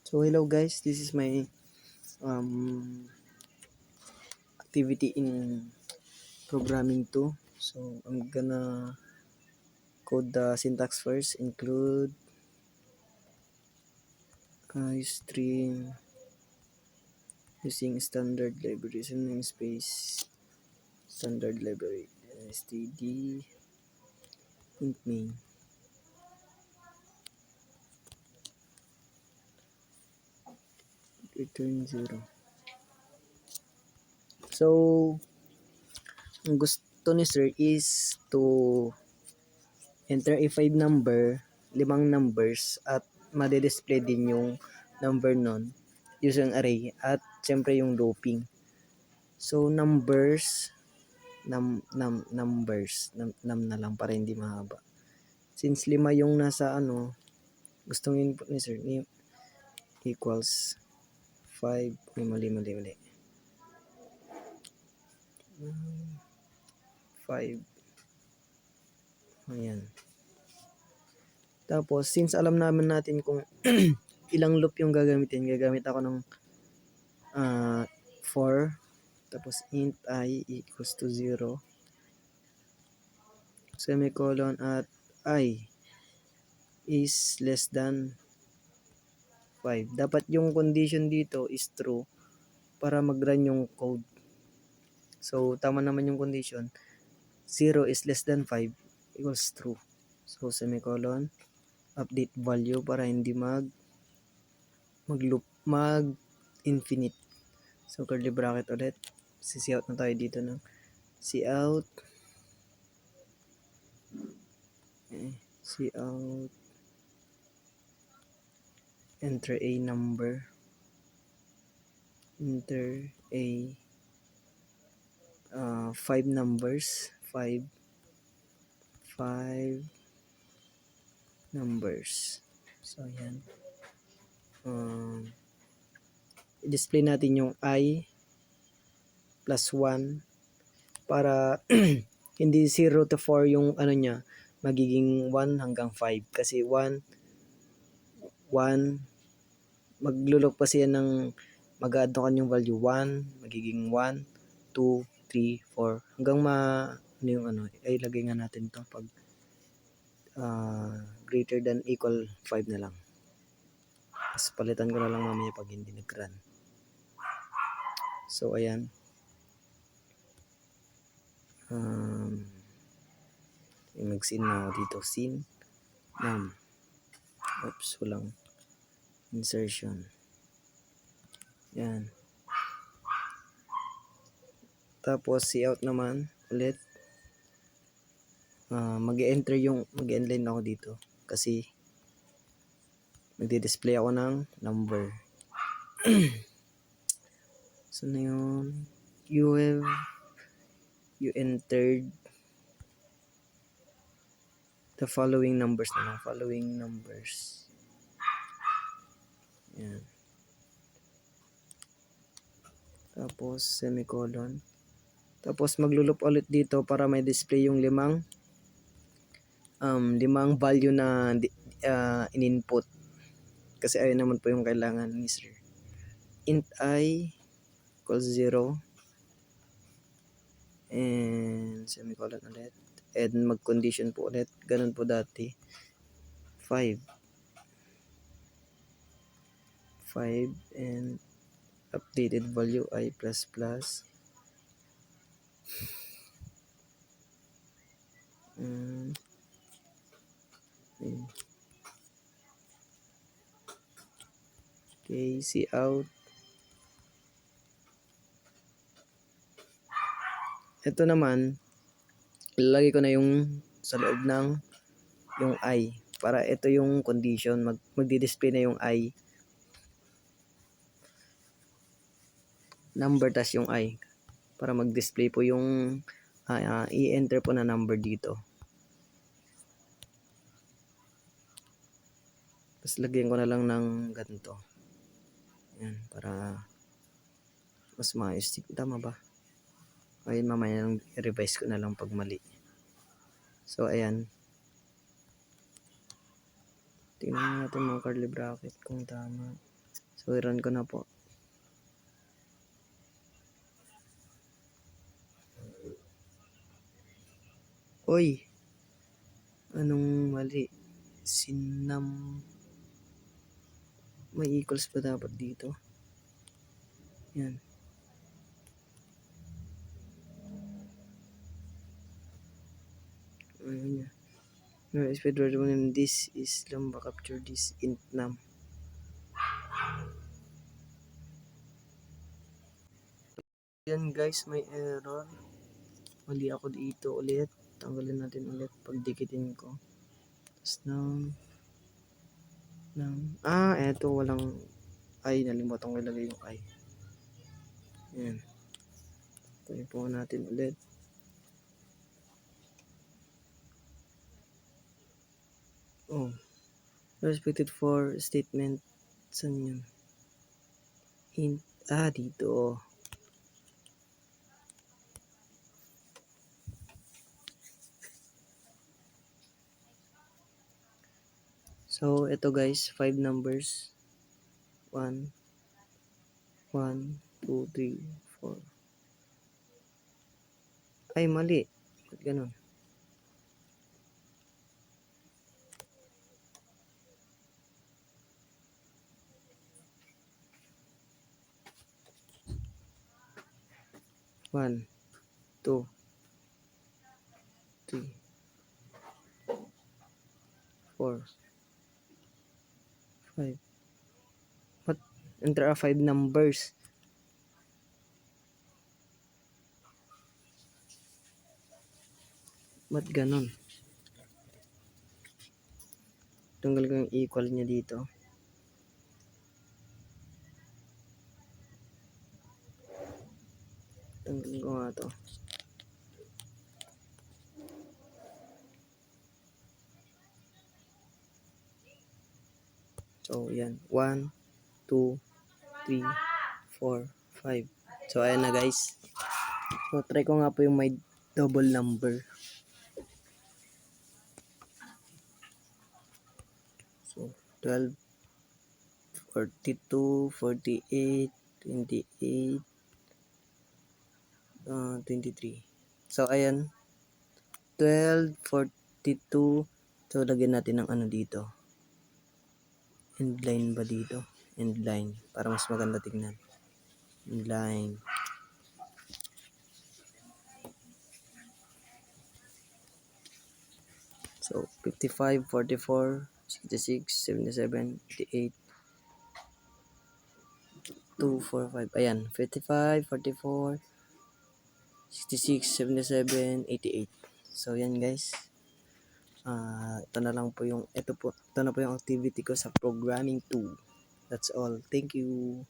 So hello guys, this is my activity in programming 2. So I'm gonna code the syntax first, include string using standard libraries and namespace standard library std int main. Return 0. So ang gusto ni sir is to enter a 5 number, 5 numbers at madi-display din yung number nun using array at syempre yung looping. So numbers numbers nam na lang para hindi mahaba. Since 5 yung nasa gustong input ni sir ni equals 5 mali 5. Ayan. Tapos, since alam naman natin kung ilang loop yung gagamitin, gagamit ako ng 4. Tapos, int I equals to 0. Semicolon at I is less than 5. Dapat yung condition dito is true para mag-run yung code. So, tama naman yung condition. 0 is less than 5 equals true. So, semicolon. Update value para hindi mag-loop, mag-infinite. So, curly bracket ulit. Cout na tayo dito ng cout. Cout. Enter a number. Enter a 5 numbers. 5 numbers. So, ayan. I-display natin yung I plus 1 para hindi 0 to 4 yung niya, magiging 1 hanggang 5 kasi 1 maglulok pa siya ng mag-add yung value 1, magiging 1, 2, 3, 4 hanggang ay lagay nga natin to pag greater than equal 5 na lang. Tapos palitan ko na lang mamaya pag hindi nag-run. So ayan. Mag-sin na ako dito. Sin num. Oops, walang insertion. Yan. Tapos cout naman ulit. Mag-end-line ako dito kasi magdi-display ako ng number. So na yun, you entered the following numbers na lang. Following numbers. Yan. Tapos semicolon. Tapos maglulup ulit dito para may display yung 5 value na in-input. Kasi ayun naman po yung kailangan ni sir. Int I equals 0 and semicolon ulit. And mag-condition po ulit. Ganun po dati. 5 and updated value I plus plus. Okay, cout. Ito naman, ilalagay ko na yung sa loob ng yung I. Para ito yung condition. Magdi-display na yung I. Number tas yung I. Para mag-display po yung i-enter po na number dito. Tapos lagyan ko na lang ng ganito. Yan, para mas maayos. Tama ba? Ayun, mamaya nang i-revise ko na lang pag mali. So, ayan. Tingnan natin mga curly bracket kung tama. So, i-run ko na po. Uy! Anong mali? May equals pa dapat dito. Yan. Ayun yan. No, speed variable name this is lamba capture this int num. Yan guys, may error. Mali ako dito ulit. Tanggalin natin ulit. Pagdikitin ko. Tapos eto walang ay. Nalimutan ko ilagay yung ay. Yan. Tayo po natin ulit. Oh. Respected for statement. Saan yun? Int. Dito. So, ito guys, 5 numbers. 1, 1, 2, 3, 4. Ay, mali. Ba't ganun? One, 2, 3, 4, 5. What? Enter are 5 numbers. Ba't ganun? Tanggal ko yung equal niya dito. Tanggal ko nga to. So, yan. 1, 2, 3, 4, 5. So, ayan na guys. So, try ko nga po yung may double number. So, 12, 42, 48, 28, 23. So, ayan. 12, 42. So, lagyan natin ng ano dito. End line ba dito? End line. Para mas maganda tignan. End line. So, 55, 44, 66, 77, 88, 2, 4, 5. Ayan. 55, 44, 66, 77, 88. So, yan guys. Ito na po yung activity ko sa programming 2. That's all. Thank you.